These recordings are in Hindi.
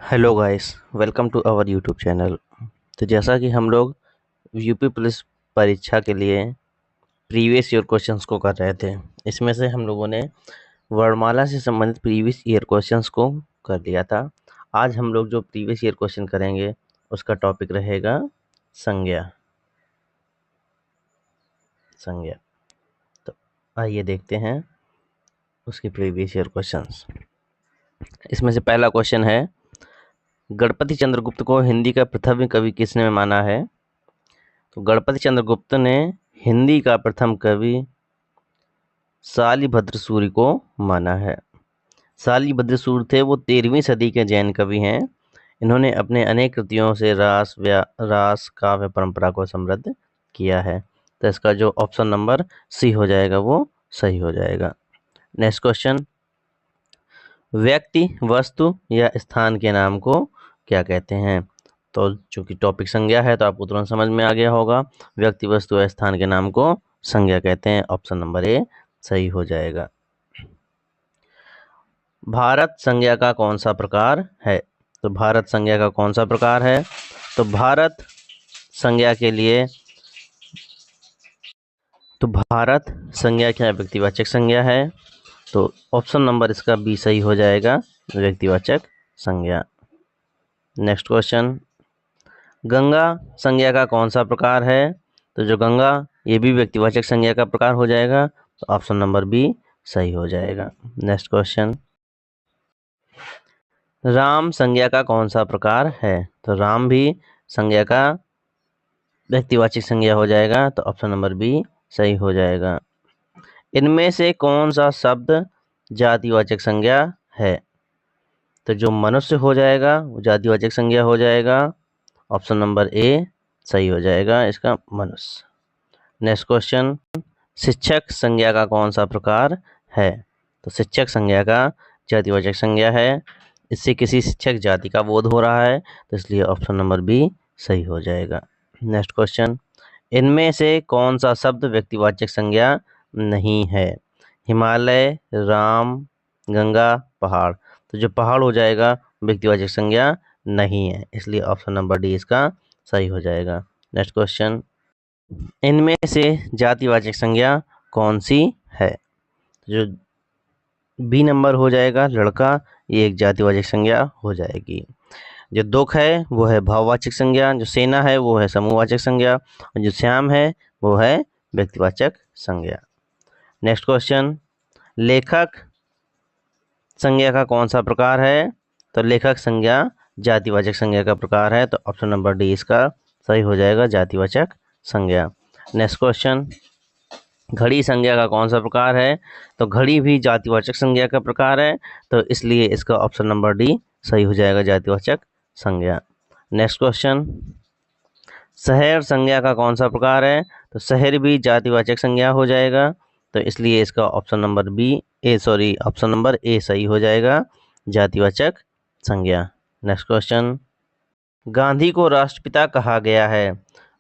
Hello guys, welcome to our YouTube channel. तो जैसा कि हम लोग यूपी पुलिस परीक्षा के लिए प्रीवियस ईयर क्वेश्चंस को कर रहे थे, इसमें से हम लोगों ने वर्णमाला से संबंधित प्रीवियस ईयर क्वेश्चंस को कर लिया था। आज हम लोग जो प्रीवियस ईयर क्वेश्चन करेंगे उसका टॉपिक रहेगा संज्ञा। संज्ञा। तो आइए देखते हैं उसके प्रीवियस ईयर क्वेश्चंस। इसमें से पहला क्वेश्चन है, गणपति चंद्रगुप्त को हिंदी का प्रथम कवि किसने माना है? तो गणपति चंद्रगुप्त ने हिंदी का प्रथम कवि शालिभद्र सूरि को माना है। शालिभद्र सूरि थे वो 13वीं सदी के जैन कवि हैं। इन्होंने अपने अनेक कृतियों से रास काव्य परंपरा को समृद्ध किया है। तो इसका जो ऑप्शन नंबर सी हो जाएगा वो सही हो जाएगा। नेक्स्ट क्वेश्चन, व्यक्ति, वस्तु या स्थान के नाम को क्या कहते हैं? तो चूंकि टॉपिक संज्ञा है तो आपको तुरंत समझ में आ गया होगा। व्यक्ति, वस्तु या स्थान के नाम को संज्ञा कहते हैं। ऑप्शन नंबर ए सही हो जाएगा। भारत संज्ञा का कौन सा प्रकार है? तो भारत संज्ञा का कौन सा प्रकार है? तो भारत संज्ञा के लिए भारत संज्ञा क्या व्यक्तिवाचक संज्ञा है। तो ऑप्शन नंबर इसका बी सही हो जाएगा, व्यक्तिवाचक संज्ञा। नेक्स्ट क्वेश्चन, गंगा संज्ञा का कौन सा प्रकार है? तो जो गंगा, ये भी व्यक्तिवाचक संज्ञा का प्रकार हो जाएगा। तो ऑप्शन नंबर बी सही हो जाएगा। नेक्स्ट क्वेश्चन, राम संज्ञा का कौन सा प्रकार है? तो राम भी संज्ञा का व्यक्तिवाचक संज्ञा हो जाएगा। तो ऑप्शन नंबर बी सही हो जाएगा। इनमें से कौन सा शब्द जातिवाचक संज्ञा है? तो जो मनुष्य हो जाएगा वो जातिवाचक संज्ञा हो जाएगा। ऑप्शन नंबर ए सही हो जाएगा इसका, मनुष्य। नेक्स्ट क्वेश्चन, शिक्षक संज्ञा का कौन सा प्रकार है? तो शिक्षक संज्ञा का जातिवाचक संज्ञा है। इससे किसी शिक्षक जाति का बोध हो रहा है, तो इसलिए ऑप्शन नंबर बी सही हो जाएगा। नेक्स्ट क्वेश्चन, इनमें से कौन सा शब्द व्यक्तिवाचक संज्ञा नहीं है? हिमालय, राम, गंगा, पहाड़। तो जो पहाड़ हो जाएगा व्यक्तिवाचक संज्ञा नहीं है, इसलिए ऑप्शन नंबर डी इसका सही हो जाएगा। नेक्स्ट क्वेश्चन, इनमें से जातिवाचक संज्ञा कौन सी है? जो बी नंबर हो जाएगा लड़का, ये एक जातिवाचक संज्ञा हो जाएगी। जो दुख है वो है भाववाचक संज्ञा, जो सेना है वो है समूहवाचक संज्ञा, और जो श्याम है वो है व्यक्तिवाचक संज्ञा। नेक्स्ट क्वेश्चन, लेखक संज्ञा का कौन सा प्रकार है? तो लेखक संज्ञा जातिवाचक संज्ञा का प्रकार है। तो ऑप्शन नंबर डी इसका सही हो जाएगा, जातिवाचक संज्ञा। नेक्स्ट क्वेश्चन, घड़ी संज्ञा का कौन सा प्रकार है? तो घड़ी भी जातिवाचक संज्ञा का प्रकार है, तो इसलिए इसका ऑप्शन नंबर डी सही हो जाएगा, जातिवाचक संज्ञा। नेक्स्ट क्वेश्चन, शहर संज्ञा का कौन सा प्रकार है? तो शहर भी जातिवाचक संज्ञा हो जाएगा, तो इसलिए इसका option number option number A सही हो जाएगा, जातिवाचक संज्ञा। नेक्स्ट क्वेश्चन, गांधी को राष्ट्रपिता कहा गया है,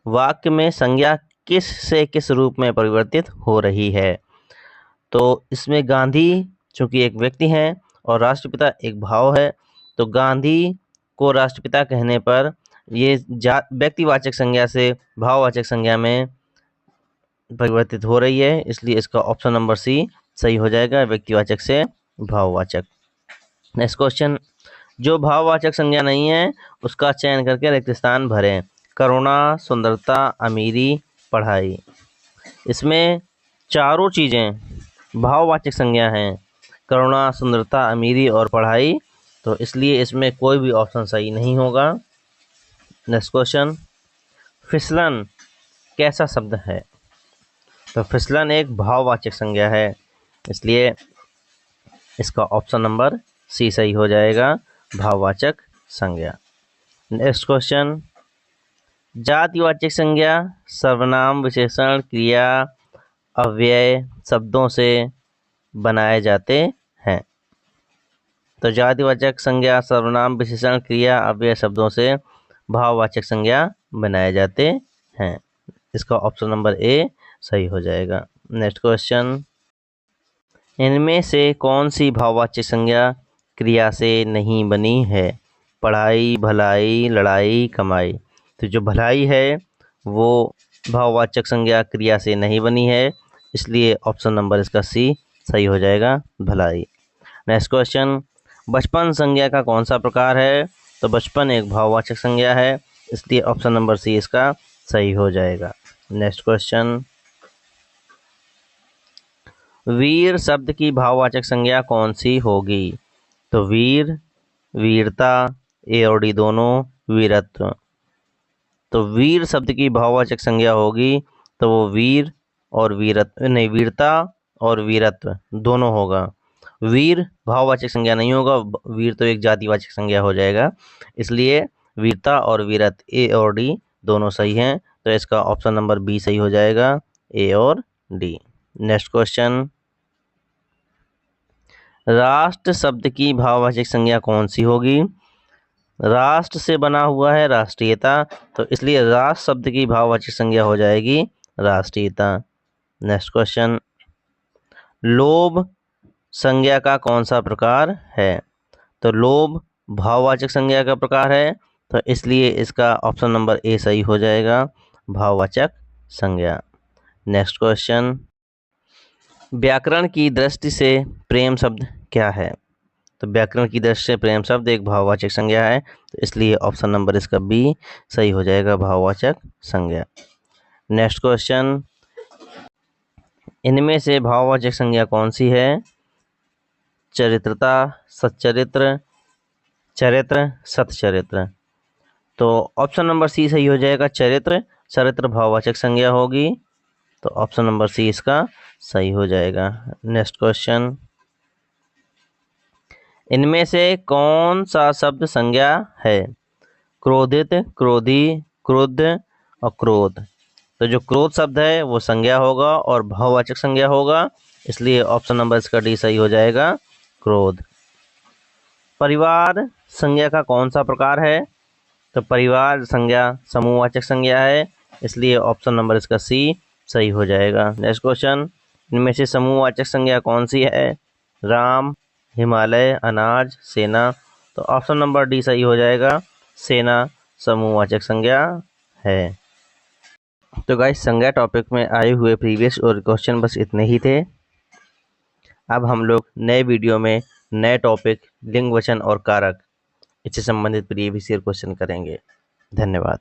वाक्य में संज्ञा किस से किस रूप में परिवर्तित हो रही है? तो इसमें गांधी चूंकि एक व्यक्ति है और राष्ट्रपिता एक भाव है, तो गांधी को राष्ट्रपिता कहने पर ये व्यक्तिवाचक संज्ञा से भाववाचक संज्ञा में परिवर्तित हो रही है, इसलिए इसका ऑप्शन नंबर सी सही हो जाएगा, व्यक्तिवाचक से भाववाचक। नेक्स्ट क्वेश्चन, जो भाववाचक संज्ञा नहीं है उसका चयन करके रिक्त स्थान भरें। करुणा, सुंदरता, अमीरी, पढ़ाई। इसमें चारों चीजें भाववाचक संज्ञा हैं, करुणा, सुंदरता, अमीरी और पढ़ाई, तो इसलिए इसमें कोई भी ऑप्शन सही नहीं होगा। नेक्स्ट क्वेश्चन, फिसलन कैसा शब्द है? तो फिसलन एक भाववाचक संज्ञा है, इसलिए इसका ऑप्शन नंबर सी सही हो जाएगा, भाववाचक संज्ञा। नेक्स्ट क्वेश्चन, जातिवाचक संज्ञा सर्वनाम, विशेषण, क्रिया, अव्यय शब्दों से बनाए जाते हैं। तो जातिवाचक संज्ञा सर्वनाम, विशेषण, क्रिया, अव्यय शब्दों से भाववाचक संज्ञा बनाए जाते हैं, इसका ऑप्शन नंबर ए सही हो जाएगा। नेक्स्ट क्वेश्चन, इनमें से कौन सी भाववाचक संज्ञा क्रिया से नहीं बनी है? पढ़ाई, भलाई, लड़ाई, कमाई। तो जो भलाई है वो भाववाचक संज्ञा क्रिया से नहीं बनी है, इसलिए ऑप्शन नंबर इसका सी सही हो जाएगा, भलाई। नेक्स्ट क्वेश्चन, बचपन संज्ञा का कौन सा प्रकार है? तो बचपन एक भाववाचक संज्ञा है, इसलिए ऑप्शन नंबर सी इसका सही हो जाएगा। नेक्स्ट क्वेश्चन, वीर शब्द की भाववाचक संज्ञा कौन सी होगी? तो वीर, वीरता, ए और डी दोनों, वीरत्व। तो वीर शब्द की भाववाचक संज्ञा होगी तो वो वीर और वीरत्व नहीं, वीरता और वीरत्व दोनों होगा। वीर भाववाचक संज्ञा नहीं होगा, वीर तो एक जातिवाचक संज्ञा हो जाएगा, इसलिए वीरता और वीरत्व ए और डी दोनों सही हैं, तो इसका ऑप्शन नंबर बी सही हो जाएगा, ए और डी। नेक्स्ट क्वेश्चन, राष्ट्र शब्द की भाववाचक संज्ञा कौन सी होगी? राष्ट्र से बना हुआ है राष्ट्रीयता, तो इसलिए राष्ट्र शब्द की भाववाचक संज्ञा हो जाएगी राष्ट्रीयता। नेक्स्ट क्वेश्चन, लोभ संज्ञा का कौन सा प्रकार है? तो लोभ भाववाचक संज्ञा का प्रकार है, तो इसलिए इसका ऑप्शन नंबर ए सही हो जाएगा, भाववाचक संज्ञा। नेक्स्ट क्वेश्चन, व्याकरण की दृष्टि से प्रेम शब्द क्या है? तो व्याकरण की दृष्टि से प्रेम शब्द एक भाववाचक संज्ञा है, तो इसलिए ऑप्शन नंबर इसका बी सही हो जाएगा, भाववाचक संज्ञा। नेक्स्ट क्वेश्चन, इनमें से भाववाचक संज्ञा कौन सी है? चरित्रता, सच्चरित्र, चरित्र, सतचरित्र। तो ऑप्शन नंबर सी सही हो जाएगा, चरित्र। चरित्र भाववाचक संज्ञा होगी, तो ऑप्शन नंबर सी इसका सही हो जाएगा। नेक्स्ट क्वेश्चन, इनमें से कौन सा शब्द संज्ञा है? क्रोधित, क्रोधी, क्रुद्ध और क्रोध। तो जो क्रोध शब्द है वो संज्ञा होगा और भाववाचक संज्ञा होगा, इसलिए ऑप्शन नंबर इसका डी सही हो जाएगा, क्रोध। परिवार संज्ञा का कौन सा प्रकार है? तो परिवार संज्ञा समूहवाचक संज्ञा है, इसलिए ऑप्शन नंबर इसका सी सही हो जाएगा। नेक्स्ट क्वेश्चन, इनमें से समूहवाचक संज्ञा कौन सी है? राम, हिमालय, अनाज, सेना। तो ऑप्शन नंबर डी सही हो जाएगा, सेना समूहवाचक संज्ञा है। तो गाइस, संज्ञा टॉपिक में आए हुए प्रीवियस और क्वेश्चन बस इतने ही थे। अब हम लोग नए वीडियो में नए टॉपिक लिंग, वचन और कारक, इससे संबंधित प्रीवियस ईयर क्वेश्चन करेंगे। धन्यवाद।